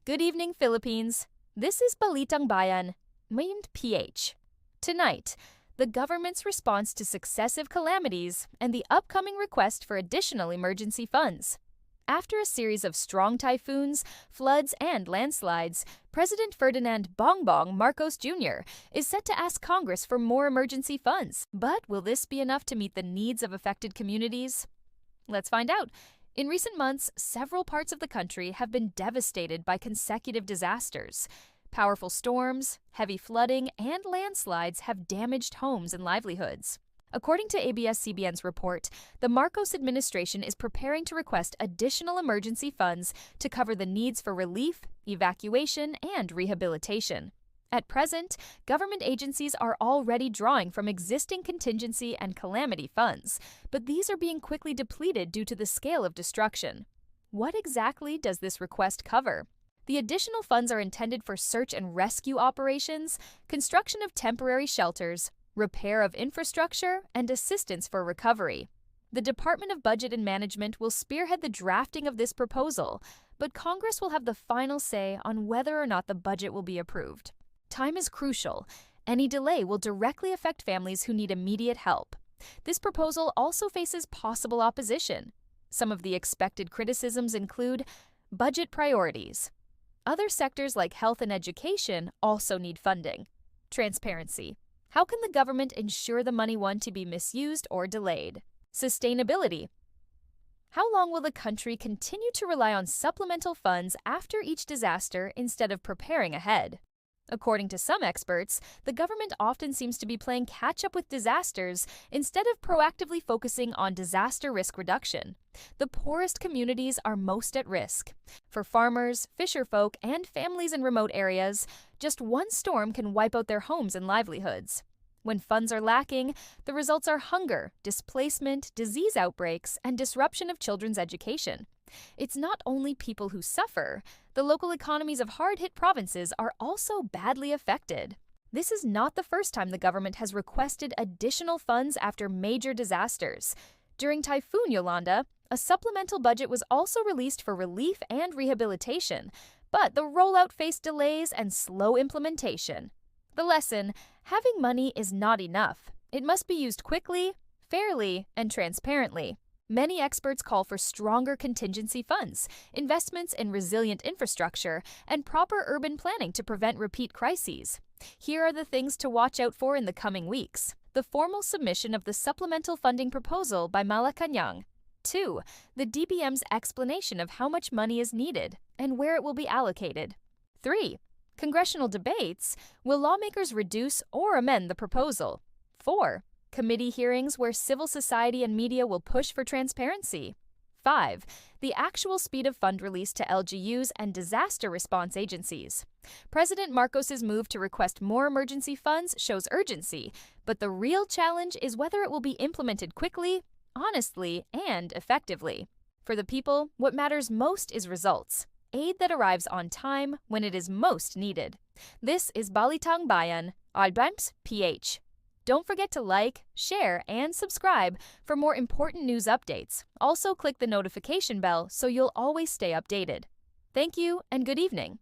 Good evening, Philippines. This is Balitang Bayan, named PH. Tonight, the government's response to successive calamities and the upcoming request for additional emergency funds. After a series of strong typhoons, floods, and landslides, President Ferdinand Bongbong Marcos Jr. is set to ask Congress for more emergency funds. But will this be enough to meet the needs of affected communities? Let's find out. In recent months, several parts of the country have been devastated by consecutive disasters. Powerful storms, heavy flooding, and landslides have damaged homes and livelihoods. According to ABS-CBN's report, the Marcos administration is preparing to request additional emergency funds to cover the needs for relief, evacuation, and rehabilitation. At present, government agencies are already drawing from existing contingency and calamity funds, but these are being quickly depleted due to the scale of destruction. What exactly does this request cover? The additional funds are intended for search and rescue operations, construction of temporary shelters, repair of infrastructure, and assistance for recovery. The Department of Budget and Management will spearhead the drafting of this proposal, but Congress will have the final say on whether or not the budget will be approved. Time is crucial. Any delay will directly affect families who need immediate help. This proposal also faces possible opposition. Some of the expected criticisms include budget priorities. Other sectors like health and education also need funding. Transparency. How can the government ensure the money won't be misused or delayed? Sustainability. How long will the country continue to rely on supplemental funds after each disaster instead of preparing ahead? According to some experts, the government often seems to be playing catch-up with disasters instead of proactively focusing on disaster risk reduction. The poorest communities are most at risk. For farmers, fisherfolk, and families in remote areas, just one storm can wipe out their homes and livelihoods. When funds are lacking, the results are hunger, displacement, disease outbreaks, and disruption of children's education. It's not only people who suffer. The local economies of hard-hit provinces are also badly affected. This is not the first time the government has requested additional funds after major disasters. During Typhoon Yolanda, a supplemental budget was also released for relief and rehabilitation, but the rollout faced delays and slow implementation. The lesson: having money is not enough. It must be used quickly, fairly, and transparently. Many experts call for stronger contingency funds, investments in resilient infrastructure, and proper urban planning to prevent repeat crises. Here are the things to watch out for in the coming weeks. The formal submission of the supplemental funding proposal by Malacanang. 2. The DBM's explanation of how much money is needed and where it will be allocated. 3. Congressional debates. Will lawmakers reduce or amend the proposal? 4. Committee hearings where civil society and media will push for transparency. 5. The actual speed of fund release to LGUs and disaster response agencies. President Marcos's move to request more emergency funds shows urgency, but the real challenge is whether it will be implemented quickly, honestly, and effectively. For the people, what matters most is results. Aid that arrives on time when it is most needed. This is Balitang Bayan, Albans, PH. Don't forget to like, share, and subscribe for more important news updates. Also, click the notification bell so you'll always stay updated. Thank you and good evening.